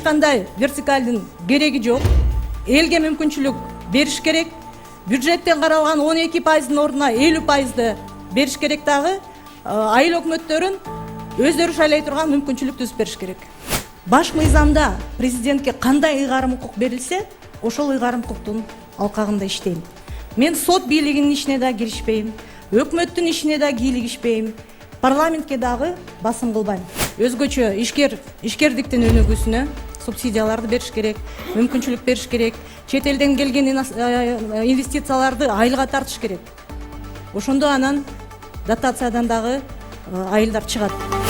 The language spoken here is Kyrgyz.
эч кандай вертикалдын кереги жок. Элге мүмкүнчүлүк бериш керек. Бюджеттен каралган 12%-дын ордуна 50%-ды бериш керек дагы. Айыл өкмөттөрүн өздөрү шайлай турган мүмкүнчүлүк түзүп бериш керек. Баш мыйзамда президентке кандай ыйгарым укук берилсе, ошол ыйгарым укуктун алкагында иштейм. Мен сот бийлигинин ишине да киришпейм, өкмөттүн ишине да кийлигишпейм, парламентке дагы басым кылбайм. Өзгөчө ишкердиктин өнүгүүсүнө субсидияларды бериш керек, мүмкүнчүлүк бериш керек, чет элден келген инвестицияларды айылга тартыш керек. Ошондо анан дотациядан дагы айылдар чыгат.